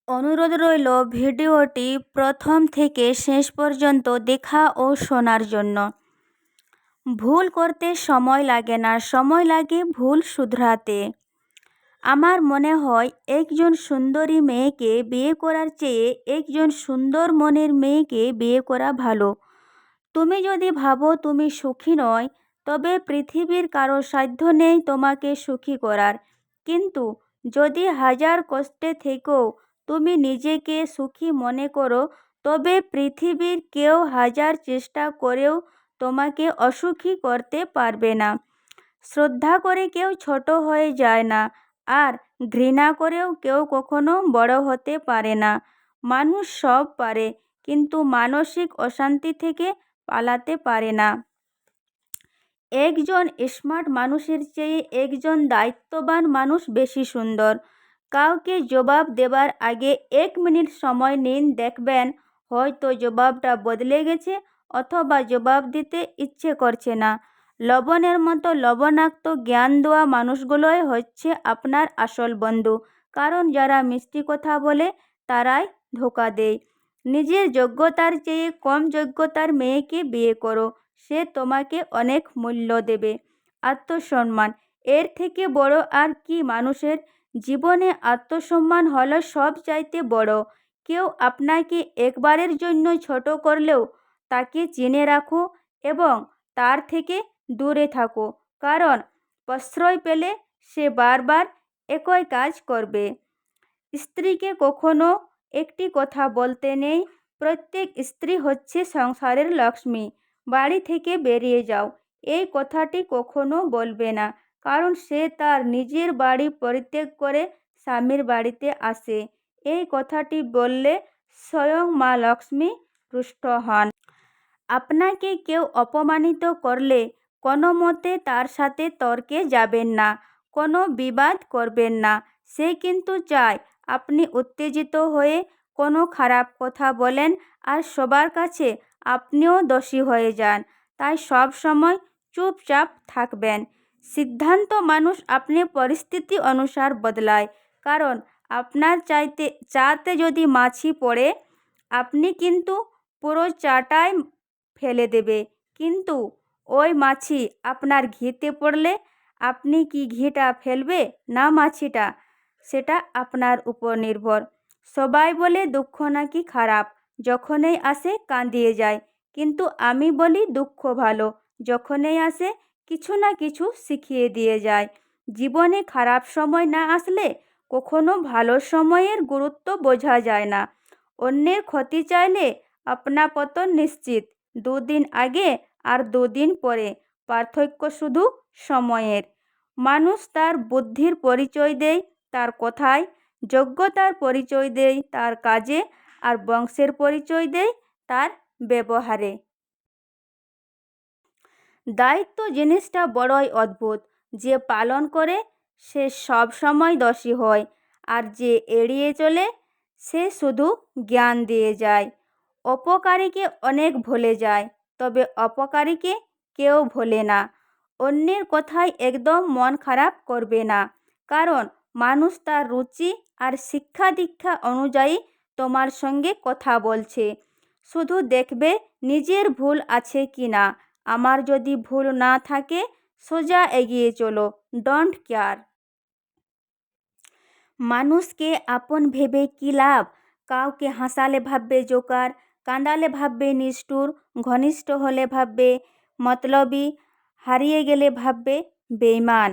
অনুরোধ রইল ভিডিওটি প্রথম থেকে শেষ পর্যন্ত দেখা ও শোনার জন্য। ভুল করতে সময় লাগে না, সময় লাগে ভুল শুধরাতে। আমার মনে হয় একজন সুন্দরী মেয়েকে বিয়ে করার চেয়ে একজন সুন্দর মনের মেয়েকে বিয়ে করা ভালো। তুমি যদি ভাবো তুমি সুখী নয়, তবে পৃথিবীর কারো সাধ্য নেই তোমাকে সুখী করার। কিন্তু যদি হাজার কষ্টে থেকেও তুমি নিজেকে সুখী মনে করো, তবে পৃথিবীর কেউ হাজার চেষ্টা করেও তোমাকে অসুখী করতে পারবে না। শ্রদ্ধা করে কেউ ছোট হয়ে যায় না, আর ঘৃণা করেও কেউ কখনো বড় হতে পারে না। মানুষ সব পারে, কিন্তু মানসিক অশান্তি থেকে পালাতে পারে না। একজন স্মার্ট মানুষের চেয়ে একজন দায়িত্ববান মানুষ বেশি সুন্দর। কাউকে জবাব দেবার আগে 1 মিনিট সময় নিন, দেখবেন হয়তো জবাবটা বদলে গেছে, অথবা জবাব দিতে ইচ্ছে করছে না। লবণের মতো লবণাক্ত জ্ঞান দেওয়া মানুষগুলোই হচ্ছে আপনার আসল বন্ধু, কারণ যারা মিষ্টি কথা বলে তারাই ধোঁকা দেয়। নিজের যোগ্যতার চেয়ে কম যোগ্যতার মেয়েকে বিয়ে করো, সে তোমাকে অনেক মূল্য দেবে। আত্মসম্মান, এর থেকে বড় আর কি মানুষের জীবনে? আত্মসম্মান হলো সব চাইতে বড়। কেউ আপনাকে একবারের জন্য ছোট করলেও তাকে চিনে রাখো এবং তার থেকে দূরে থাকো, কারণ প্রশ্রয় পেলে সে বারবার একই কাজ করবে। স্ত্রীকে কখনো একটি কথা বলতে নেই, প্রত্যেক স্ত্রী হচ্ছে সংসারের লক্ষ্মী। বাড়ি থেকে বেরিয়ে যাও, এই কথাটি কখনো বলবে না, কারণ সে তার নিজের বাড়ি পরিত্যাগ করে স্বামীর বাড়িতে আসে। এই কথাটি বললে স্বয়ং মা লক্ষ্মী রুষ্ট হন। আপনাকে কেউ অপমানিত করলে কোনো মতে তার সাথে তর্কে যাবেন না, কোনো বিবাদ করবেন না। সে কিন্তু চায় আপনি উত্তেজিত হয়ে কোনো খারাপ কথা বলেন আর সবার কাছে আপনিও দোষী হয়ে যান। তাই সব সময় চুপচাপ থাকবেন। সিদ্ধান্ত মানুষ আপনি পরিস্থিতি অনুসার বদলায়, কারণ আপনার চাতে যদি মাছি পড়ে, আপনি কিন্তু পুরো চাটাই ফেলে দেবে, কিন্তু ওই মাছি আপনার ঘিতে পড়লে আপনি কি ঘিটা ফেলবে না মাছিটা, সেটা আপনার উপর নির্ভর। সবাই বলে দুঃখ নাকি খারাপ, যখনই আসে কাঁদিয়ে যায়, কিন্তু আমি বলি দুঃখ ভালো, যখনই আসে কিছু না কিছু শিখিয়ে দিয়ে যায়। জীবনে খারাপ সময় না আসলে কখনো ভালো সময়ের গুরুত্ব বোঝা যায় না। অন্যের ক্ষতি চাইলে আপনা পতন নিশ্চিত। 2 দিন আগে আর 2 দিন পরে, পার্থক্য শুধু সময়ের। মানুষ তার বুদ্ধির পরিচয় দেয় তার কথায়, যোগ্যতার পরিচয় দেয় তার কাজে, আর বংশের পরিচয় দেয় তার ব্যবহারে। দায়িত্ব জিনিসটা বড়ই অদ্ভুত। যে পালন করে সে সব সময় দোষী হয়, আর যে এড়িয়ে চলে সে শুধু জ্ঞান দিয়ে যায়। অপকারীকে অনেক ভুলে যায়, তবে অপকারীকে কেউ ভোলে না। অন্যের কথায় একদম মন খারাপ করবে না, কারণ মানুষ তার রুচি আর শিক্ষা দীক্ষা অনুযায়ী তোমার সঙ্গে কথা বলছে। শুধু দেখবে নিজের ভুল আছে কি না। আমার যদি ভুল না থাকে, সোজা এগিয়ে চলো, ডোন্ট কেয়ার। মানুষকে আপন ভেবে কী লাভ? কাউকে হাসালে ভাববে জোকার, কাঁদালে ভাববে নিষ্ঠুর, ঘনিষ্ঠ হলে ভাববে মতলবি, হারিয়ে গেলে ভাববে বেঈমান।